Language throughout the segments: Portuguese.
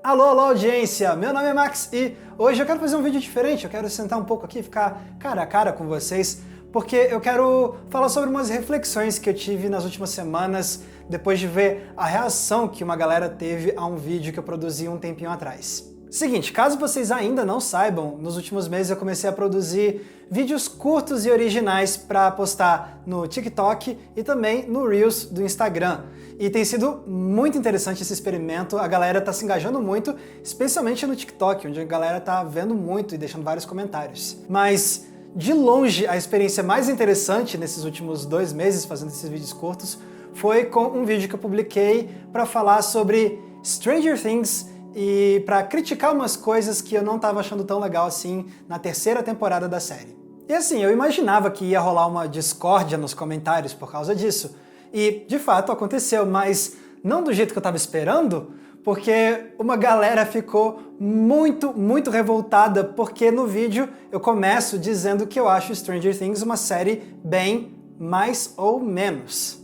Alô, alô, audiência! Meu nome é Max e hoje eu quero fazer um vídeo diferente. Eu quero sentar um pouco aqui e ficar cara a cara com vocês, porque eu quero falar sobre umas reflexões que eu tive nas últimas semanas depois de ver a reação que uma galera teve a um vídeo que eu produzi um tempinho atrás. Seguinte, caso vocês ainda não saibam, nos últimos meses eu comecei a produzir vídeos curtos e originais para postar no TikTok e também no Reels do Instagram. E tem sido muito interessante esse experimento, a galera tá se engajando muito, especialmente no TikTok, onde a galera tá vendo muito e deixando vários comentários. Mas, de longe, a experiência mais interessante nesses últimos 2 meses fazendo esses vídeos curtos foi com um vídeo que eu publiquei para falar sobre Stranger Things e para criticar umas coisas que eu não tava achando tão legal assim na 3ª temporada da série. E assim, eu imaginava que ia rolar uma discórdia nos comentários por causa disso, e de fato aconteceu, mas não do jeito que eu tava esperando, porque uma galera ficou muito revoltada, porque no vídeo eu começo dizendo que eu acho Stranger Things uma série bem mais ou menos.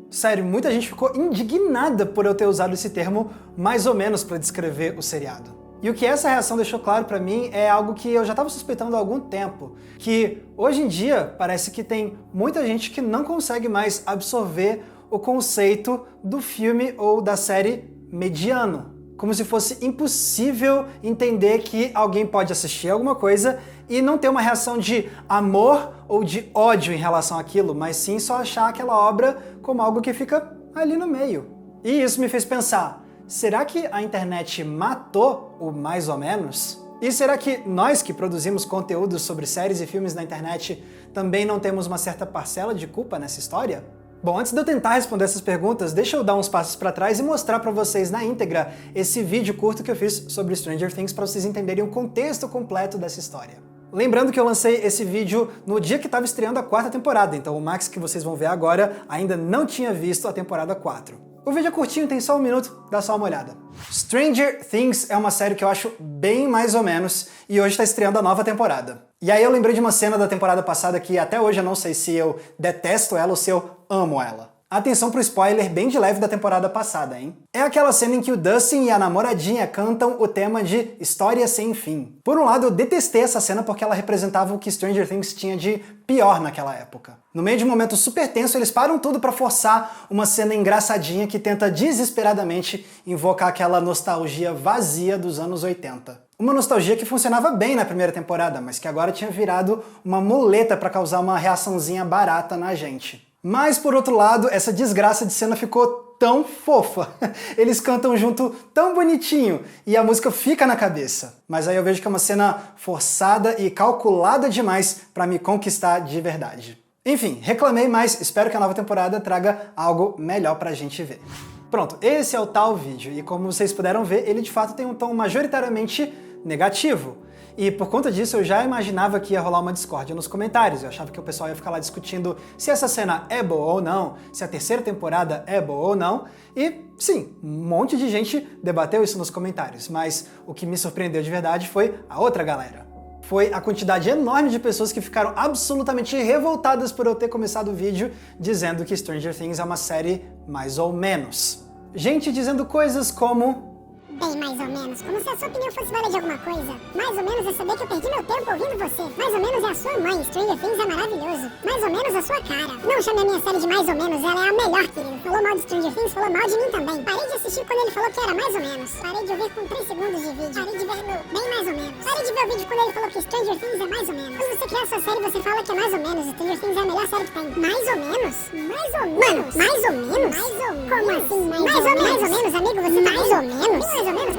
Sério, muita gente ficou indignada por eu ter usado esse termo mais ou menos para descrever o seriado. E o que essa reação deixou claro pra mim é algo que eu já estava suspeitando há algum tempo, que hoje em dia parece que tem muita gente que não consegue mais absorver o conceito do filme ou da série mediano. Como se fosse impossível entender que alguém pode assistir alguma coisa e não ter uma reação de amor ou de ódio em relação àquilo, mas sim só achar aquela obra como algo que fica ali no meio. E isso me fez pensar, será que a internet matou o mais ou menos? E será que nós que produzimos conteúdo sobre séries e filmes na internet também não temos uma certa parcela de culpa nessa história? Bom, antes de eu tentar responder essas perguntas, deixa eu dar uns passos para trás e mostrar para vocês na íntegra esse vídeo curto que eu fiz sobre Stranger Things para vocês entenderem o contexto completo dessa história. Lembrando que eu lancei esse vídeo no dia que estava estreando a 4ª temporada, então o Max que vocês vão ver agora ainda não tinha visto a temporada 4. O vídeo é curtinho, tem só 1 minuto, dá só uma olhada. Stranger Things é uma série que eu acho bem mais ou menos, e hoje está estreando a nova temporada. E aí eu lembrei de uma cena da temporada passada que até hoje eu não sei se eu detesto ela ou se eu amo ela. Atenção pro spoiler bem de leve da temporada passada, hein? É aquela cena em que o Dustin e a namoradinha cantam o tema de História Sem Fim. Por um lado, eu detestei essa cena porque ela representava o que Stranger Things tinha de pior naquela época. No meio de um momento super tenso, eles param tudo pra forçar uma cena engraçadinha que tenta desesperadamente invocar aquela nostalgia vazia dos anos 80. Uma nostalgia que funcionava bem na 1ª temporada, mas que agora tinha virado uma muleta pra causar uma reaçãozinha barata na gente. Mas, por outro lado, essa desgraça de cena ficou tão fofa. Eles cantam junto tão bonitinho e a música fica na cabeça. Mas aí eu vejo que é uma cena forçada e calculada demais pra me conquistar de verdade. Enfim, reclamei, mas espero que a nova temporada traga algo melhor pra gente ver. Pronto, esse é o tal vídeo, e como vocês puderam ver, ele de fato tem um tom majoritariamente negativo. E por conta disso eu já imaginava que ia rolar uma discórdia nos comentários. Eu achava que o pessoal ia ficar lá discutindo se essa cena é boa ou não, se a 3ª temporada é boa ou não. E sim, um monte de gente debateu isso nos comentários, mas o que me surpreendeu de verdade foi a outra galera. Foi a quantidade enorme de pessoas que ficaram absolutamente revoltadas por eu ter começado o vídeo dizendo que Stranger Things é uma série mais ou menos. Gente dizendo coisas como: bem, mais ou menos, como se a sua opinião fosse valer de alguma coisa. Mais ou menos é saber que eu perdi meu tempo ouvindo você. Mais ou menos é a sua mãe, Stranger Things é maravilhoso. Mais ou menos a sua cara. Não chame a minha série de mais ou menos, ela é a melhor, querido. Falou mal de Stranger Things, falou mal de mim também. Parei de assistir quando ele falou que era mais ou menos. Parei de ouvir com 3 segundos de vídeo. Parei de ver meu bem mais ou menos. Parei de ver o vídeo quando ele falou que Stranger Things é mais ou menos. Quando você cria essa série, você fala que é mais ou menos. Stranger Things é a melhor série que tem. Mais ou menos? Mais ou menos? Mano, mais ou menos? Mais ou menos? Como assim, mais ou menos? Mais ou menos, amigo, você tá mais ou menos? Mais ou menos,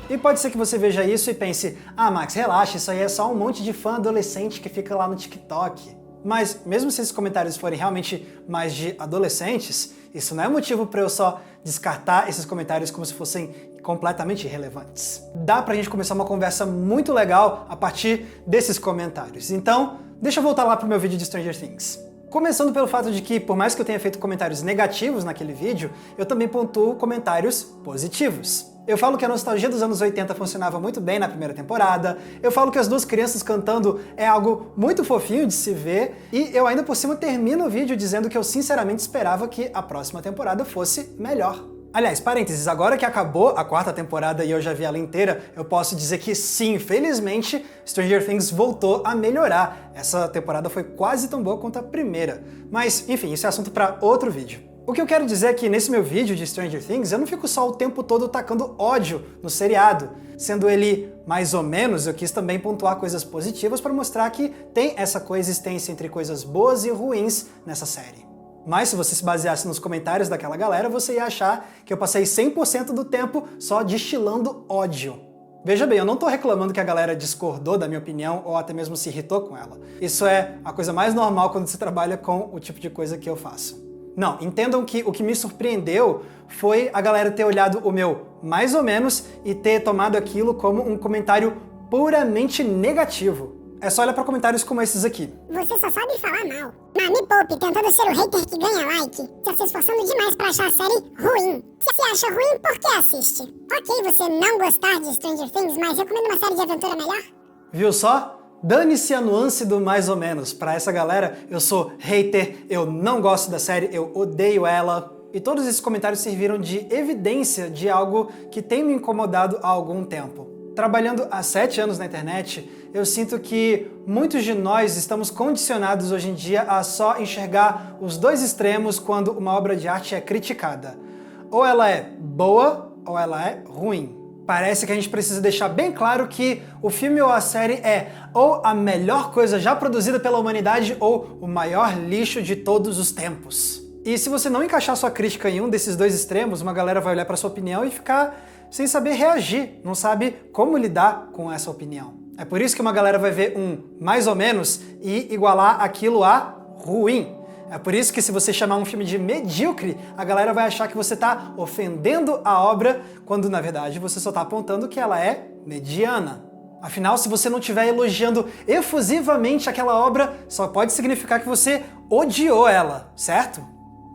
E pode ser que você veja isso e pense, ah Max, relaxa, isso aí é só um monte de fã adolescente que fica lá no TikTok. Mas mesmo se esses comentários forem realmente mais de adolescentes, isso não é motivo para eu só descartar esses comentários como se fossem completamente irrelevantes. Dá pra gente começar uma conversa muito legal a partir desses comentários. Então, deixa eu voltar lá pro meu vídeo de Stranger Things. Começando pelo fato de que, por mais que eu tenha feito comentários negativos naquele vídeo, eu também pontuo comentários positivos. Eu falo que a nostalgia dos anos 80 funcionava muito bem na 1ª temporada, eu falo que as 2 crianças cantando é algo muito fofinho de se ver, e eu ainda por cima termino o vídeo dizendo que eu sinceramente esperava que a próxima temporada fosse melhor. Aliás, parênteses, agora que acabou a 4ª temporada e eu já vi ela inteira, eu posso dizer que sim, felizmente, Stranger Things voltou a melhorar. Essa temporada foi quase tão boa quanto a primeira. Mas, enfim, isso é assunto para outro vídeo. O que eu quero dizer é que nesse meu vídeo de Stranger Things, eu não fico só o tempo todo tacando ódio no seriado. Sendo ele mais ou menos, eu quis também pontuar coisas positivas para mostrar que tem essa coexistência entre coisas boas e ruins nessa série. Mas se você se baseasse nos comentários daquela galera, você ia achar que eu passei 100% do tempo só destilando ódio. Veja bem, eu não tô reclamando que a galera discordou da minha opinião ou até mesmo se irritou com ela. Isso é a coisa mais normal quando se trabalha com o tipo de coisa que eu faço. Não, entendam que o que me surpreendeu foi a galera ter olhado o meu mais ou menos e ter tomado aquilo como um comentário puramente negativo. É só olhar pra comentários como esses aqui. Você só sabe falar mal. Mas me poupe, tentando ser o hater que ganha like. Tá se esforçando demais pra achar a série ruim. Se você acha ruim, por que assiste? Ok, você não gostar de Stranger Things, mas recomendo uma série de aventura melhor? Viu só? Dane-se a nuance do mais ou menos. Pra essa galera, eu sou hater, eu não gosto da série, eu odeio ela. E todos esses comentários serviram de evidência de algo que tem me incomodado há algum tempo. Trabalhando há 7 anos na internet, eu sinto que muitos de nós estamos condicionados hoje em dia a só enxergar os dois extremos quando uma obra de arte é criticada. Ou ela é boa, ou ela é ruim. Parece que a gente precisa deixar bem claro que o filme ou a série é ou a melhor coisa já produzida pela humanidade ou o maior lixo de todos os tempos. E se você não encaixar sua crítica em um desses dois extremos, uma galera vai olhar para sua opinião e ficar sem saber reagir, não sabe como lidar com essa opinião. É por isso que uma galera vai ver um mais ou menos e igualar aquilo a ruim. É por isso que se você chamar um filme de medíocre, a galera vai achar que você está ofendendo a obra, quando na verdade você só está apontando que ela é mediana. Afinal, se você não estiver elogiando efusivamente aquela obra, só pode significar que você odiou ela, certo?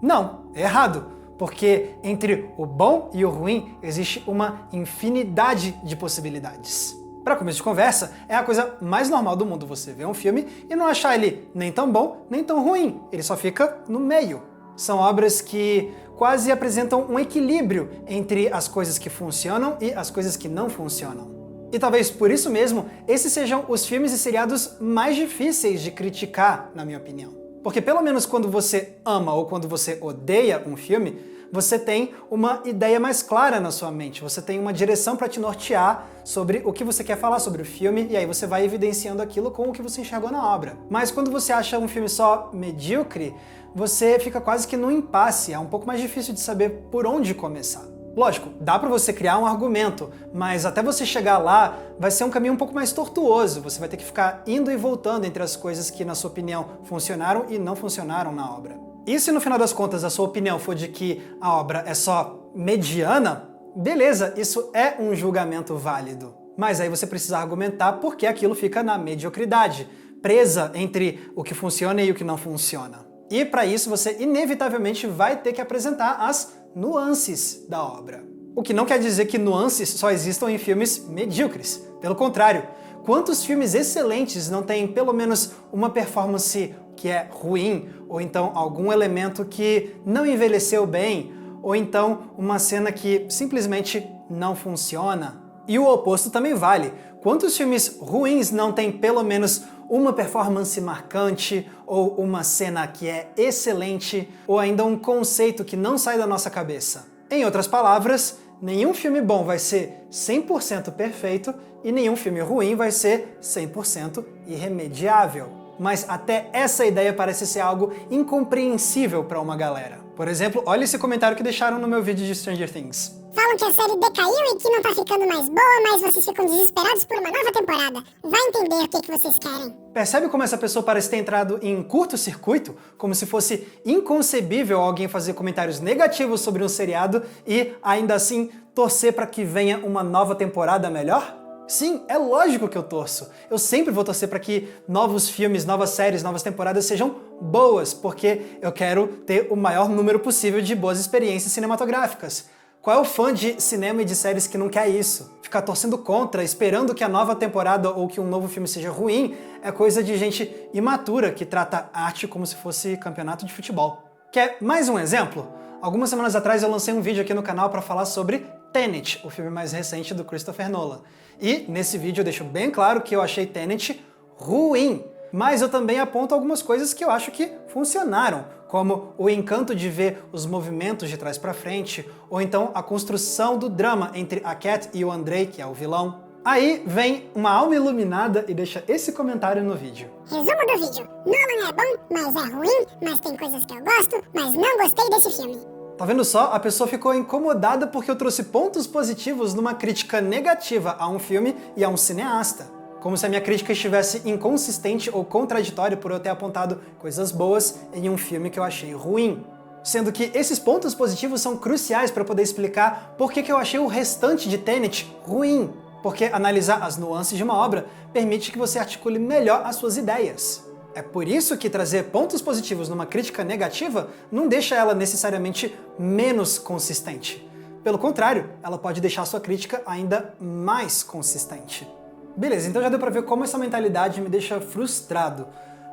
Não, é errado. Porque entre o bom e o ruim existe uma infinidade de possibilidades. Para começo de conversa, é a coisa mais normal do mundo você ver um filme e não achar ele nem tão bom, nem tão ruim. Ele só fica no meio. São obras que quase apresentam um equilíbrio entre as coisas que funcionam e as coisas que não funcionam. E talvez por isso mesmo, esses sejam os filmes e seriados mais difíceis de criticar, na minha opinião. Porque pelo menos quando você ama ou quando você odeia um filme, você tem uma ideia mais clara na sua mente, você tem uma direção para te nortear sobre o que você quer falar sobre o filme, e aí você vai evidenciando aquilo com o que você enxergou na obra. Mas quando você acha um filme só medíocre, você fica quase que num impasse, é um pouco mais difícil de saber por onde começar. Lógico, dá para você criar um argumento, mas até você chegar lá vai ser um caminho um pouco mais tortuoso, você vai ter que ficar indo e voltando entre as coisas que, na sua opinião, funcionaram e não funcionaram na obra. E se no final das contas a sua opinião for de que a obra é só mediana, beleza, isso é um julgamento válido. Mas aí você precisa argumentar por que aquilo fica na mediocridade, presa entre o que funciona e o que não funciona. E para isso você inevitavelmente vai ter que apresentar as nuances da obra. O que não quer dizer que nuances só existam em filmes medíocres. Pelo contrário, quantos filmes excelentes não têm pelo menos uma performance que é ruim, ou então algum elemento que não envelheceu bem, ou então uma cena que simplesmente não funciona? E o oposto também vale. Quantos filmes ruins não têm pelo menos uma performance marcante, ou uma cena que é excelente, ou ainda um conceito que não sai da nossa cabeça? Em outras palavras, nenhum filme bom vai ser 100% perfeito e nenhum filme ruim vai ser 100% irremediável. Mas até essa ideia parece ser algo incompreensível para uma galera. Por exemplo, olha esse comentário que deixaram no meu vídeo de Stranger Things. Falam que a série decaiu e que não tá ficando mais boa, mas vocês ficam desesperados por uma nova temporada. Vai entender o que vocês querem. Percebe como essa pessoa parece ter entrado em curto-circuito? Como se fosse inconcebível alguém fazer comentários negativos sobre um seriado e, ainda assim, torcer para que venha uma nova temporada melhor? Sim, é lógico que eu torço. Eu sempre vou torcer para que novos filmes, novas séries, novas temporadas sejam boas, porque eu quero ter o maior número possível de boas experiências cinematográficas. Qual é o fã de cinema e de séries que não quer isso? Ficar torcendo contra, esperando que a nova temporada ou que um novo filme seja ruim, é coisa de gente imatura que trata arte como se fosse campeonato de futebol. Quer mais um exemplo? Algumas semanas atrás eu lancei um vídeo aqui no canal para falar sobre Tenet, o filme mais recente do Christopher Nolan. E nesse vídeo eu deixo bem claro que eu achei Tenet ruim, mas eu também aponto algumas coisas que eu acho que funcionaram, como o encanto de ver os movimentos de trás para frente, ou então a construção do drama entre a Cat e o Andrei, que é o vilão. Aí vem uma alma iluminada e deixa esse comentário no vídeo. Resumo do vídeo. Nolan é bom, mas é ruim, mas tem coisas que eu gosto, mas não gostei desse filme. Tá vendo só? A pessoa ficou incomodada porque eu trouxe pontos positivos numa crítica negativa a um filme e a um cineasta. Como se a minha crítica estivesse inconsistente ou contraditória por eu ter apontado coisas boas em um filme que eu achei ruim. Sendo que esses pontos positivos são cruciais para poder explicar por que eu achei o restante de Tenet ruim. Porque analisar as nuances de uma obra permite que você articule melhor as suas ideias. É por isso que trazer pontos positivos numa crítica negativa não deixa ela necessariamente menos consistente. Pelo contrário, ela pode deixar sua crítica ainda mais consistente. Beleza, então já deu pra ver como essa mentalidade me deixa frustrado.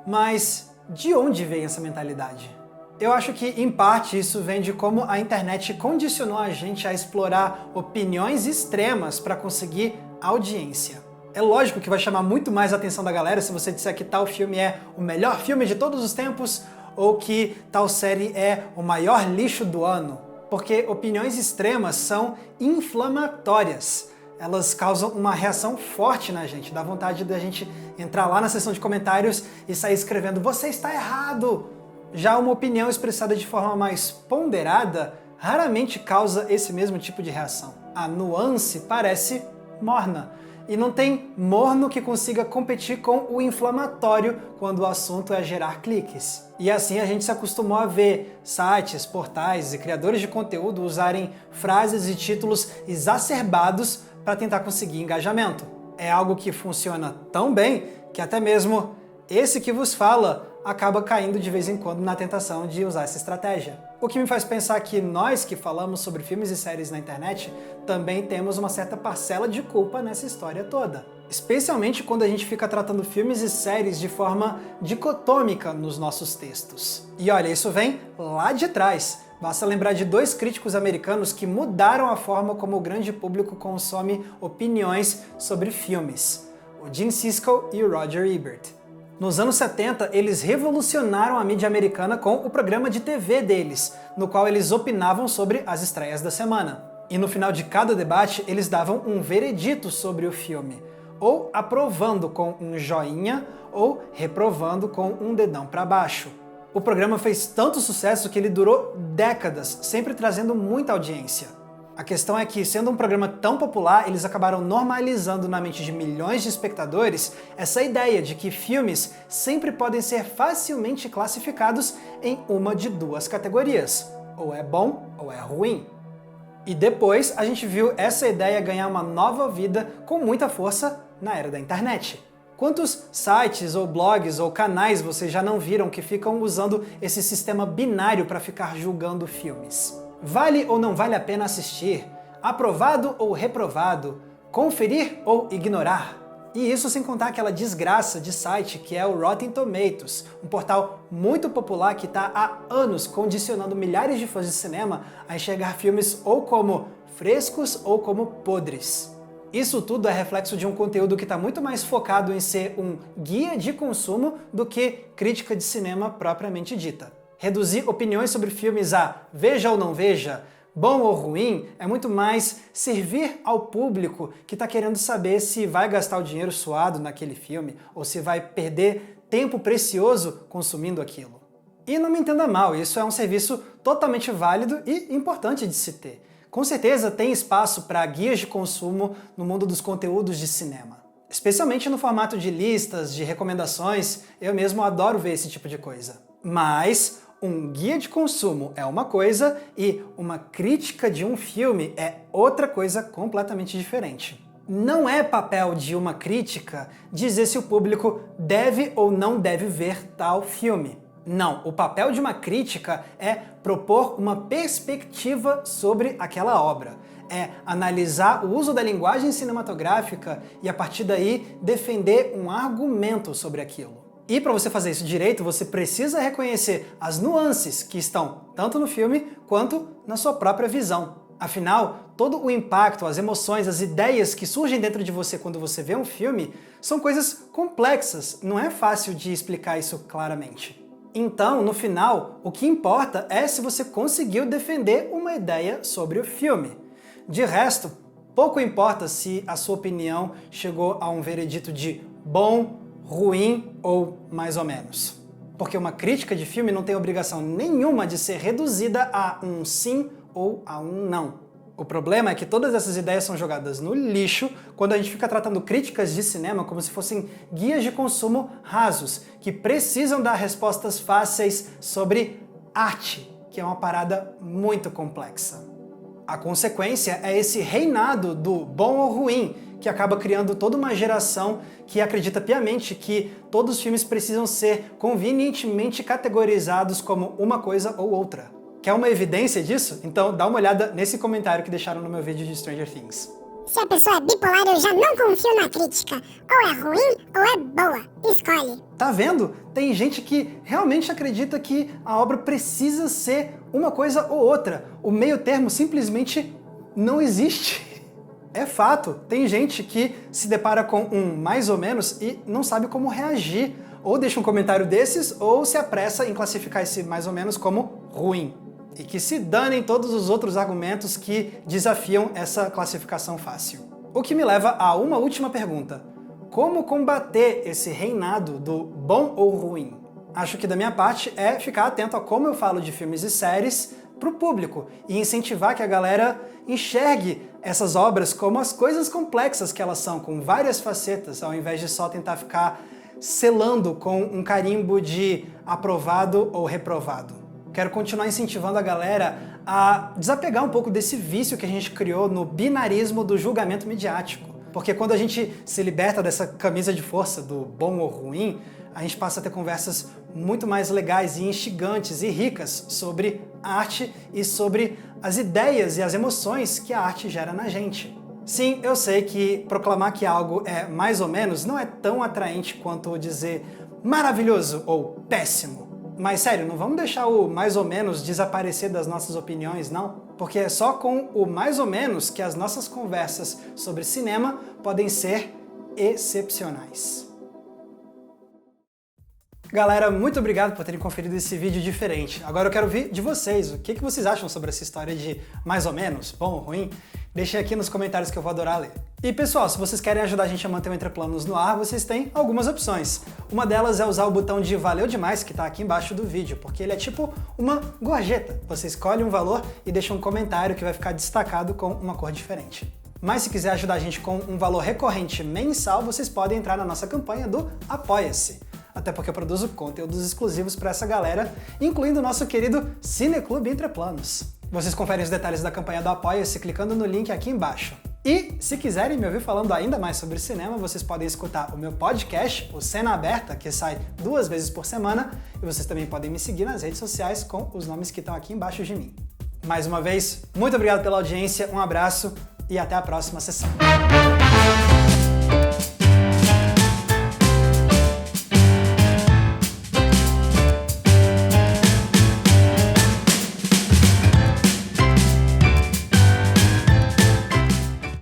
Mas de onde vem essa mentalidade? Eu acho que, em parte, isso vem de como a internet condicionou a gente a explorar opiniões extremas para conseguir audiência. É lógico que vai chamar muito mais a atenção da galera se você disser que tal filme é o melhor filme de todos os tempos ou que tal série é o maior lixo do ano. Porque opiniões extremas são inflamatórias. Elas causam uma reação forte na gente, dá vontade da gente entrar lá na seção de comentários e sair escrevendo "Você está errado!". Já uma opinião expressada de forma mais ponderada raramente causa esse mesmo tipo de reação. A nuance parece morna, e não tem morno que consiga competir com o inflamatório quando o assunto é gerar cliques. E assim a gente se acostumou a ver sites, portais e criadores de conteúdo usarem frases e títulos exacerbados para tentar conseguir engajamento. É algo que funciona tão bem que até mesmo esse que vos fala acaba caindo de vez em quando na tentação de usar essa estratégia. O que me faz pensar que nós que falamos sobre filmes e séries na internet também temos uma certa parcela de culpa nessa história toda. Especialmente quando a gente fica tratando filmes e séries de forma dicotômica nos nossos textos. E olha, isso vem lá de trás. Basta lembrar de dois críticos americanos que mudaram a forma como o grande público consome opiniões sobre filmes: o Gene Siskel e o Roger Ebert. Nos anos 70, eles revolucionaram a mídia americana com o programa de TV deles, no qual eles opinavam sobre as estreias da semana. E no final de cada debate, eles davam um veredito sobre o filme, ou aprovando com um joinha, ou reprovando com um dedão para baixo. O programa fez tanto sucesso que ele durou décadas, sempre trazendo muita audiência. A questão é que, sendo um programa tão popular, eles acabaram normalizando na mente de milhões de espectadores essa ideia de que filmes sempre podem ser facilmente classificados em uma de duas categorias: ou é bom ou é ruim. E depois a gente viu essa ideia ganhar uma nova vida com muita força na era da internet. Quantos sites ou blogs ou canais vocês já não viram que ficam usando esse sistema binário para ficar julgando filmes? Vale ou não vale a pena assistir? Aprovado ou reprovado? Conferir ou ignorar? E isso sem contar aquela desgraça de site que é o Rotten Tomatoes, um portal muito popular que está há anos condicionando milhares de fãs de cinema a enxergar filmes ou como frescos ou como podres. Isso tudo é reflexo de um conteúdo que está muito mais focado em ser um guia de consumo do que crítica de cinema propriamente dita. Reduzir opiniões sobre filmes a veja ou não veja, bom ou ruim, é muito mais servir ao público que está querendo saber se vai gastar o dinheiro suado naquele filme ou se vai perder tempo precioso consumindo aquilo. E não me entenda mal, isso é um serviço totalmente válido e importante de se ter. Com certeza tem espaço para guias de consumo no mundo dos conteúdos de cinema. Especialmente no formato de listas, de recomendações, eu mesmo adoro ver esse tipo de coisa. Mas um guia de consumo é uma coisa e uma crítica de um filme é outra coisa completamente diferente. Não é papel de uma crítica dizer se o público deve ou não deve ver tal filme. Não, o papel de uma crítica é propor uma perspectiva sobre aquela obra. É analisar o uso da linguagem cinematográfica e, a partir daí, defender um argumento sobre aquilo. E para você fazer isso direito, você precisa reconhecer as nuances que estão tanto no filme quanto na sua própria visão. Afinal, todo o impacto, as emoções, as ideias que surgem dentro de você quando você vê um filme são coisas complexas, não é fácil de explicar isso claramente. Então, no final, o que importa é se você conseguiu defender uma ideia sobre o filme. De resto, pouco importa se a sua opinião chegou a um veredito de bom, ruim ou mais ou menos. Porque uma crítica de filme não tem obrigação nenhuma de ser reduzida a um sim ou a um não. O problema é que todas essas ideias são jogadas no lixo quando a gente fica tratando críticas de cinema como se fossem guias de consumo rasos, que precisam dar respostas fáceis sobre arte, que é uma parada muito complexa. A consequência é esse reinado do bom ou ruim, que acaba criando toda uma geração que acredita piamente que todos os filmes precisam ser convenientemente categorizados como uma coisa ou outra. Quer uma evidência disso? Então dá uma olhada nesse comentário que deixaram no meu vídeo de Stranger Things. Se a pessoa é bipolar, eu já não confio na crítica. Ou é ruim ou é boa. Escolhe. Tá vendo? Tem gente que realmente acredita que a obra precisa ser uma coisa ou outra. O meio termo simplesmente não existe. É fato, tem gente que se depara com um mais ou menos e não sabe como reagir. Ou deixa um comentário desses, ou se apressa em classificar esse mais ou menos como ruim. E que se danem todos os outros argumentos que desafiam essa classificação fácil. O que me leva a uma última pergunta. Como combater esse reinado do bom ou ruim? Acho que da minha parte é ficar atento a como eu falo de filmes e séries para o público e incentivar que a galera enxergue essas obras como as coisas complexas que elas são, com várias facetas, ao invés de só tentar ficar selando com um carimbo de aprovado ou reprovado. Quero continuar incentivando a galera a desapegar um pouco desse vício que a gente criou no binarismo do julgamento midiático. Porque quando a gente se liberta dessa camisa de força do bom ou ruim, a gente passa a ter conversas muito mais legais e instigantes e ricas sobre arte e sobre as ideias e as emoções que a arte gera na gente. Sim, eu sei que proclamar que algo é mais ou menos não é tão atraente quanto dizer maravilhoso ou péssimo. Mas sério, não vamos deixar o mais ou menos desaparecer das nossas opiniões, não? Porque é só com o mais ou menos que as nossas conversas sobre cinema podem ser excepcionais. Galera, muito obrigado por terem conferido esse vídeo diferente. Agora eu quero ouvir de vocês. O que vocês acham sobre essa história de mais ou menos, bom ou ruim? Deixem aqui nos comentários que eu vou adorar ler. E pessoal, se vocês querem ajudar a gente a manter o Entre Planos no ar, vocês têm algumas opções. Uma delas é usar o botão de valeu demais que está aqui embaixo do vídeo, porque ele é tipo uma gorjeta. Você escolhe um valor e deixa um comentário que vai ficar destacado com uma cor diferente. Mas se quiser ajudar a gente com um valor recorrente mensal, vocês podem entrar na nossa campanha do Apoia-se. Até porque eu produzo conteúdos exclusivos para essa galera, incluindo o nosso querido Cineclube Entre Planos. Vocês conferem os detalhes da campanha do Apoia-se clicando no link aqui embaixo. E, se quiserem me ouvir falando ainda mais sobre cinema, vocês podem escutar o meu podcast, o Cena Aberta, que sai 2 vezes por semana, e vocês também podem me seguir nas redes sociais com os nomes que estão aqui embaixo de mim. Mais uma vez, muito obrigado pela audiência, um abraço e até a próxima sessão.